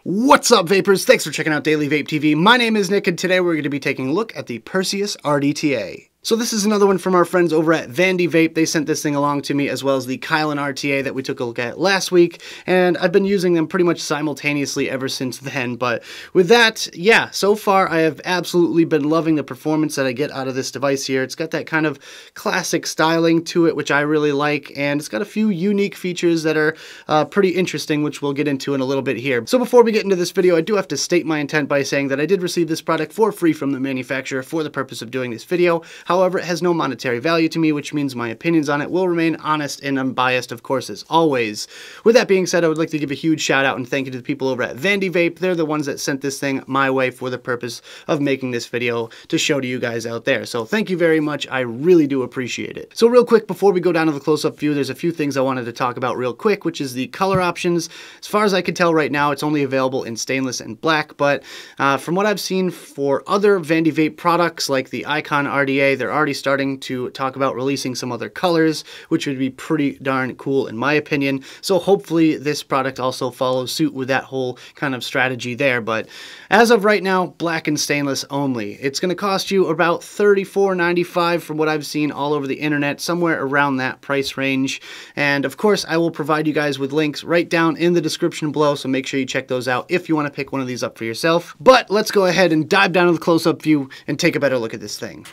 What's up, vapors? Thanks for checking out Daily Vape TV. My name is Nick, and today we're going to be taking a look at the Perseus RDTA. So this is another one from our friends over at Vandy Vape. They sent this thing along to me, as well as the coil RTA that we took a look at last week, and I've been using them pretty much simultaneously ever since then. But with that, yeah, so far I have absolutely been loving the performance that I get out of this device here. It's got that kind of classic styling to it, which I really like, and it's got a few unique features that are pretty interesting, which we'll get into in a little bit here. So before we get into this video, I do have to state my intent by saying that I did receive this product for free from the manufacturer for the purpose of doing this video. However, it has no monetary value to me, which means my opinions on it will remain honest and unbiased, of course, as always. With that being said, I would like to give a huge shout out and thank you to the people over at Vandy Vape. They're the ones that sent this thing my way for the purpose of making this video to show to you guys out there. So thank you very much. I really do appreciate it. So real quick, before we go down to the close-up view, there's a few things I wanted to talk about real quick, which is the color options. As far as I can tell right now, it's only available in stainless and black, but from what I've seen for other Vandy Vape products like the Icon RDA, they're already starting to talk about releasing some other colors, which would be pretty darn cool in my opinion. So hopefully this product also follows suit with that whole kind of strategy there. But as of right now, black and stainless only. It's going to cost you about $34.95 from what I've seen all over the internet, somewhere around that price range. And of course, I will provide you guys with links right down in the description below, so make sure you check those out if you want to pick one of these up for yourself. But let's go ahead and dive down to the close-up view and take a better look at this thing.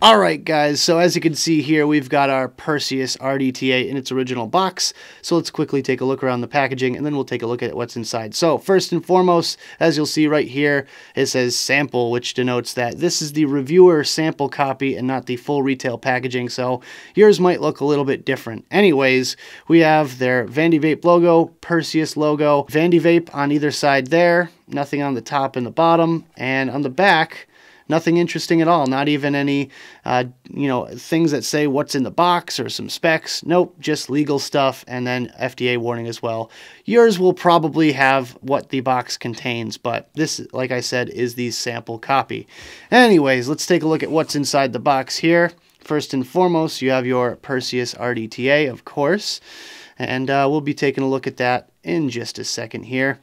Alright guys, so as you can see here, we've got our Perseus RDTA in its original box. So let's quickly take a look around the packaging and then we'll take a look at what's inside. So first and foremost, as you'll see right here, it says sample, which denotes that this is the reviewer sample copy and not the full retail packaging. So yours might look a little bit different. Anyways, we have their Vandy Vape logo, Perseus logo, Vandy Vape on either side there, nothing on the top and the bottom, and on the back, nothing interesting at all, not even any, things that say what's in the box or some specs. Nope, just legal stuff and then FDA warning as well. Yours will probably have what the box contains, but this, like I said, is the sample copy. Anyways, let's take a look at what's inside the box here. First and foremost, you have your Perseus RDTA, of course, and we'll be taking a look at that in just a second here.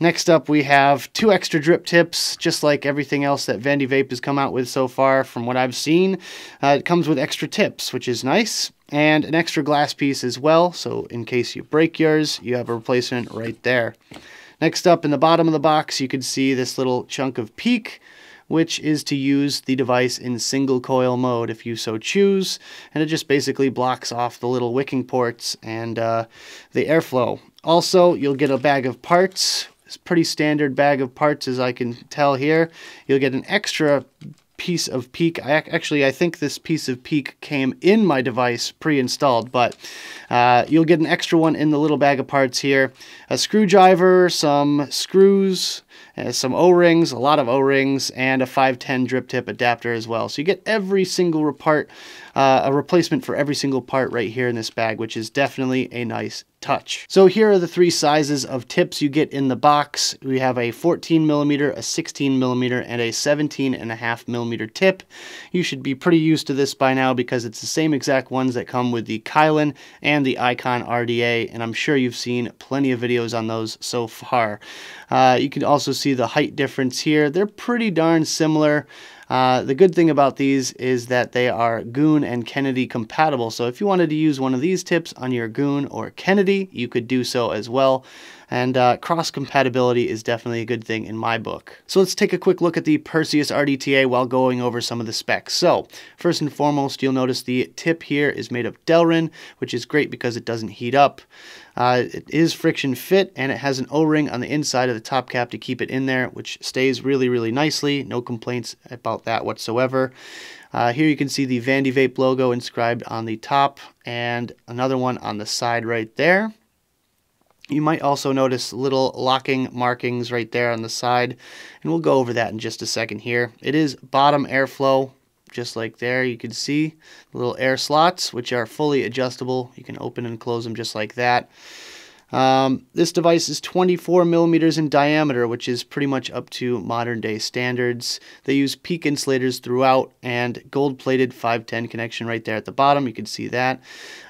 Next up, we have 2 extra drip tips, just like everything else that Vandy Vape has come out with so far from what I've seen. It comes with extra tips, which is nice, and an extra glass piece as well, so in case you break yours, you have a replacement right there. Next up, in the bottom of the box, you can see this little chunk of PEEK, which is to use the device in single coil mode if you so choose, and it just basically blocks off the little wicking ports and the airflow. Also, you'll get a bag of parts. Pretty standard bag of parts as I can tell here. You'll get an extra piece of PEEK. I think this piece of PEEK came in my device pre-installed, but you'll get an extra one in the little bag of parts here. A screwdriver, some screws, some O-rings, a lot of O-rings, and a 510 drip tip adapter as well. So you get every single part, a replacement for every single part right here in this bag, which is definitely a nice touch. So here are the 3 sizes of tips you get in the box. We have a 14 millimeter, a 16 millimeter, and a 17.5 millimeter tip. You should be pretty used to this by now because it's the same exact ones that come with the Kylan and the Icon RDA, and I'm sure you've seen plenty of videos on those so far. You can also see the height difference here. They're pretty darn similar. The good thing about these is that they are Goon and Kennedy compatible. So if you wanted to use one of these tips on your Goon or Kennedy, you could do so as well. And cross-compatibility is definitely a good thing in my book. So let's take a quick look at the Perseus RDTA while going over some of the specs. So first and foremost, you'll notice the tip here is made of Delrin, which is great because it doesn't heat up. It is friction fit, and it has an O-ring on the inside of the top cap to keep it in there, which stays really, really nicely. No complaints about that whatsoever. Here you can see the Vandy Vape logo inscribed on the top, and another one on the side right there. You might also notice little locking markings right there on the side, and we'll go over that in just a second here. It is bottom airflow, just like there. You can see the little air slots, which are fully adjustable. You can open and close them just like that. This device is 24 millimeters in diameter, which is pretty much up to modern day standards. They use PEEK insulators throughout and gold-plated 510 connection right there at the bottom. You can see that.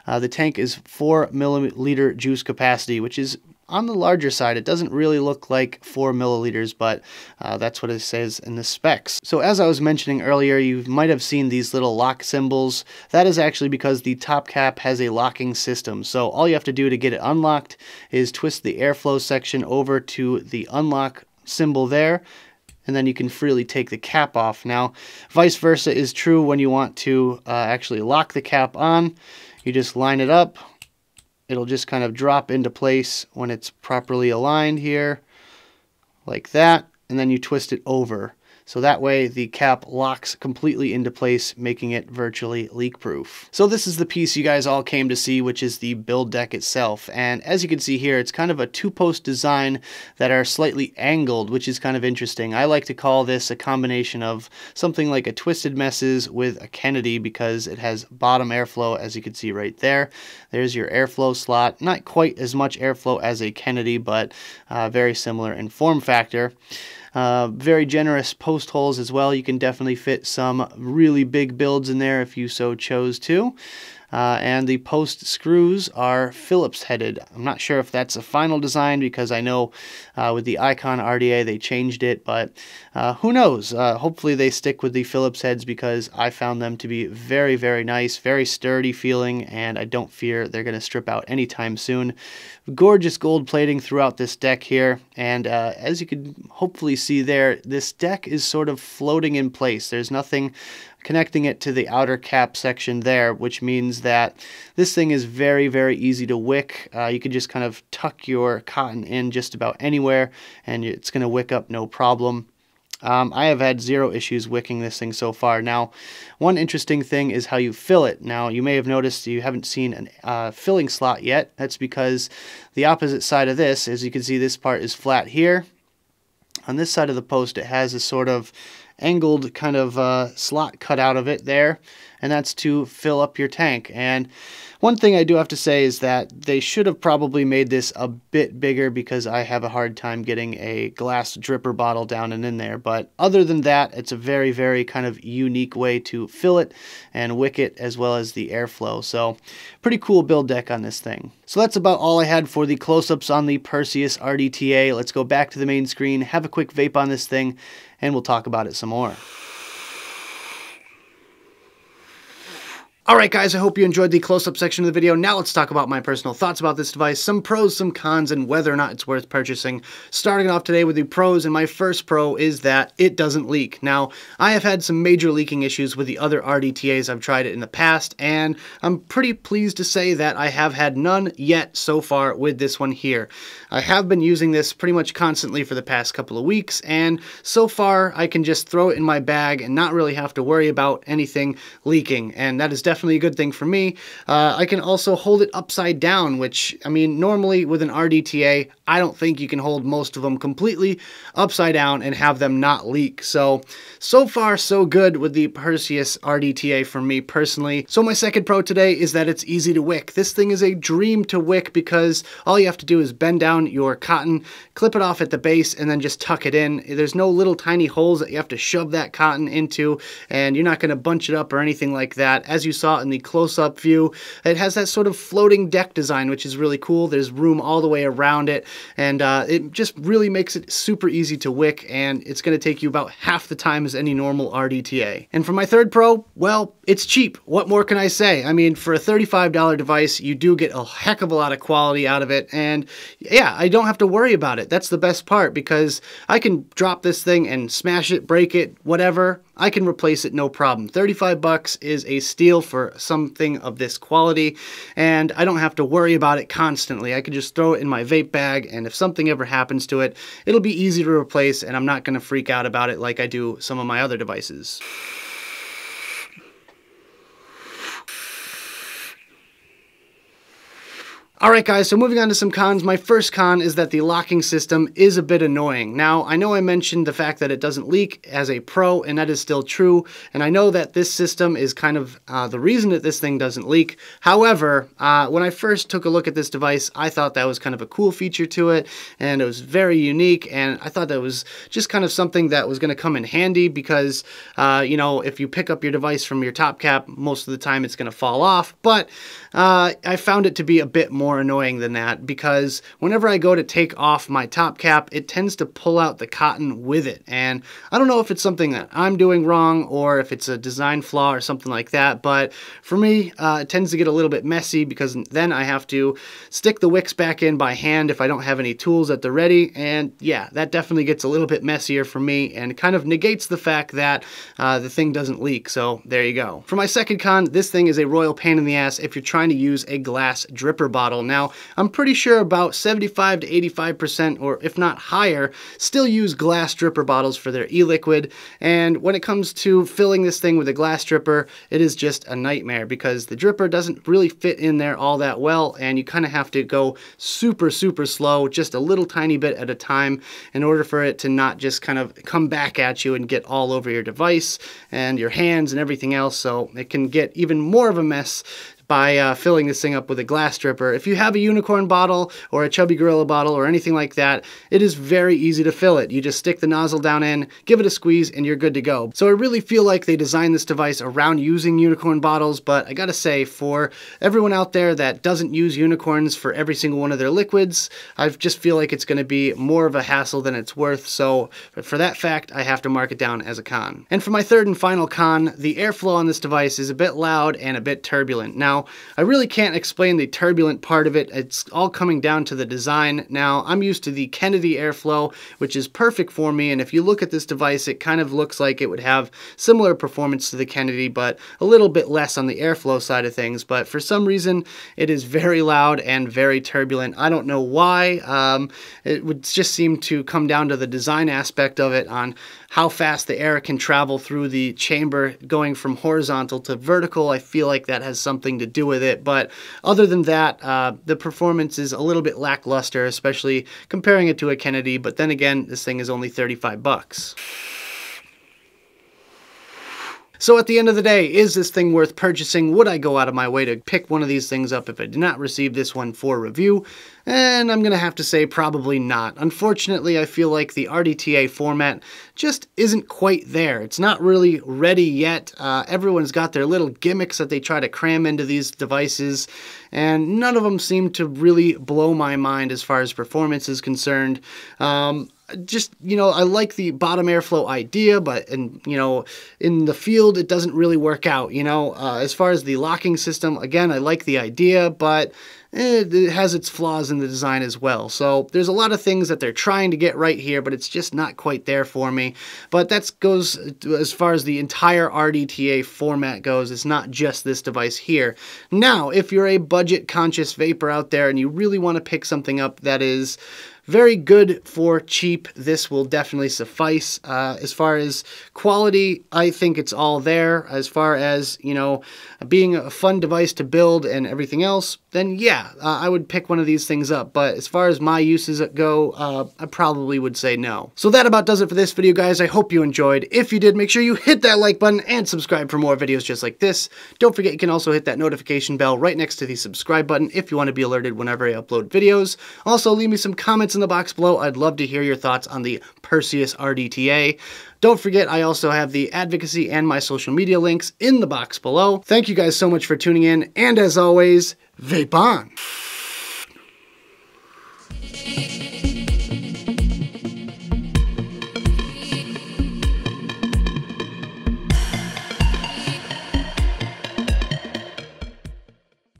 The tank is 4 milliliter juice capacity, which is on the larger side. It doesn't really look like 4 milliliters, but that's what it says in the specs. So as I was mentioning earlier, you might have seen these little lock symbols. That is actually because the top cap has a locking system. So all you have to do to get it unlocked is twist the airflow section over to the unlock symbol there, and then you can freely take the cap off. Now, vice versa is true when you want to actually lock the cap on. You just line it up. It'll just kind of drop into place when it's properly aligned here, like that, and then you twist it over. So that way the cap locks completely into place, making it virtually leak-proof. So this is the piece you guys all came to see, which is the build deck itself. And as you can see here, it's kind of a two-post design that are slightly angled, which is kind of interesting. I like to call this a combination of something like a Twisted Messes with a Kennedy, because it has bottom airflow, as you can see right there. There's your airflow slot. Not quite as much airflow as a Kennedy, but very similar in form factor. Very generous post holes as well. You can definitely fit some really big builds in there if you so chose to. And the post screws are Phillips headed. I'm not sure if that's a final design, because I know with the Icon RDA they changed it, but who knows? Hopefully they stick with the Phillips heads, because I found them to be very, very nice, very sturdy feeling, and I don't fear they're going to strip out anytime soon. Gorgeous gold plating throughout this deck here, and as you can hopefully see there, this deck is sort of floating in place. There's nothing connecting it to the outer cap section there, which means that this thing is very, very easy to wick. You can just kind of tuck your cotton in just about anywhere, and it's going to wick up no problem. I have had zero issues wicking this thing so far. Now, one interesting thing is how you fill it. Now, you may have noticed you haven't seen a filling slot yet. That's because the opposite side of this, as you can see, this part is flat here. On this side of the post, it has a sort of angled kind of slot cut out of it there, and that's to fill up your tank. And one thing I do have to say is that they should have probably made this a bit bigger, because I have a hard time getting a glass dripper bottle down and in there. But other than that, it's a very, very kind of unique way to fill it and wick it, as well as the airflow. So pretty cool build deck on this thing. So that's about all I had for the close-ups on the Perseus RDTA. Let's go back to the main screen, have a quick vape on this thing, and we'll talk about it some more. Alright guys, I hope you enjoyed the close-up section of the video. Now let's talk about my personal thoughts about this device, some pros, some cons, and whether or not it's worth purchasing. Starting off today with the pros, and my first pro is that it doesn't leak. Now, I have had some major leaking issues with the other RDTAs. I've tried it in the past, and I'm pretty pleased to say that I have had none yet so far with this one here. I have been using this pretty much constantly for the past couple of weeks, and so far I can just throw it in my bag and not really have to worry about anything leaking, and that is definitely a good thing for me. I can also hold it upside down, which, I mean, normally with an RDTA, I don't think you can hold most of them completely upside down and have them not leak. So far, so good with the Perseus RDTA for me personally. So my second pro today is that it's easy to wick. This thing is a dream to wick, because all you have to do is bend down your cotton, clip it off at the base, and then just tuck it in. There's no little tiny holes that you have to shove that cotton into, and you're not going to bunch it up or anything like that. As you saw in the close-up view, it has that sort of floating deck design, which is really cool. There's room all the way around it, and it just really makes it super easy to wick, and it's going to take you about half the time as any normal RDTA. And for my third pro, well, it's cheap. What more can I say? I mean, for a $35 device, you do get a heck of a lot of quality out of it, and yeah, I don't have to worry about it. That's the best part, because I can drop this thing and smash it, break it, whatever. I can replace it no problem. 35 bucks is a steal for something of this quality, and I don't have to worry about it constantly. I can just throw it in my vape bag, and if something ever happens to it, it'll be easy to replace, and I'm not going to freak out about it like I do some of my other devices. Alright guys, so moving on to some cons. My first con is that the locking system is a bit annoying. Now, I know I mentioned the fact that it doesn't leak as a pro, and that is still true, and I know that this system is kind of the reason that this thing doesn't leak. However, when I first took a look at this device, I thought that was kind of a cool feature to it, and it was very unique, and I thought that was just kind of something that was going to come in handy, because, you know, if you pick up your device from your top cap, most of the time it's going to fall off, but I found it to be a bit more more annoying than that, because whenever I go to take off my top cap, it tends to pull out the cotton with it. And I don't know if it's something that I'm doing wrong or if it's a design flaw or something like that, but for me, it tends to get a little bit messy, because then I have to stick the wicks back in by hand if I don't have any tools at the ready. And yeah, that definitely gets a little bit messier for me and kind of negates the fact that the thing doesn't leak. So there you go. For my second con, this thing is a royal pain in the ass if you're trying to use a glass dripper bottle. Now, I'm pretty sure about 75 to 85%, or if not higher, still use glass dripper bottles for their e-liquid. And when it comes to filling this thing with a glass dripper, it is just a nightmare, because the dripper doesn't really fit in there all that well, and you kind of have to go super slow, just a little tiny bit at a time, in order for it to not just kind of come back at you and get all over your device and your hands and everything else. So it can get even more of a mess by filling this thing up with a glass dripper. If you have a unicorn bottle or a chubby gorilla bottle or anything like that, it is very easy to fill it. You just stick the nozzle down in, give it a squeeze, and you're good to go. So I really feel like they designed this device around using unicorn bottles, but I gotta say, for everyone out there that doesn't use unicorns for every single one of their liquids, I just feel like it's gonna be more of a hassle than it's worth. So for that fact, I have to mark it down as a con. And for my third and final con, the airflow on this device is a bit loud and a bit turbulent. Now, I really can't explain the turbulent part of it. It's all coming down to the design. Now, I'm used to the Kennedy airflow, which is perfect for me, and if you look at this device, it kind of looks like it would have similar performance to the Kennedy, but a little bit less on the airflow side of things. But for some reason, it is very loud and very turbulent. I don't know why. It would just seem to come down to the design aspect of it, on how fast the air can travel through the chamber going from horizontal to vertical. I feel like that has something to do with it, but other than that, the performance is a little bit lackluster, especially comparing it to a Kennedy. But then again, this thing is only 35 bucks. So at the end of the day, is this thing worth purchasing? Would I go out of my way to pick one of these things up if I did not receive this one for review? And I'm going to have to say probably not. Unfortunately, I feel like the RDTA format just isn't quite there. It's not really ready yet. Everyone's got their little gimmicks that they try to cram into these devices, and none of them seem to really blow my mind as far as performance is concerned. Just, you know, I like the bottom airflow idea, but in the field, it doesn't really work out. As far as the locking system, again, I like the idea, but it has its flaws in the design as well. So there's a lot of things that they're trying to get right here, but it's just not quite there for me. But that goes as far as the entire RDTA format goes. It's not just this device here. Now, if you're a budget conscious vapor out there and you really want to pick something up that is very good for cheap, this will definitely suffice. As far as quality, I think it's all there. As far as, being a fun device to build and everything else, then yeah, I would pick one of these things up. But as far as my uses go, I probably would say no. So that about does it for this video, guys. I hope you enjoyed. If you did, make sure you hit that like button and subscribe for more videos just like this. Don't forget, you can also hit that notification bell right next to the subscribe button if you want to be alerted whenever I upload videos. Also, leave me some comments in the box below. I'd love to hear your thoughts on the Perseus RDTA. Don't forget, I also have the advocacy and my social media links in the box below. Thank you guys so much for tuning in, and as always, vape on!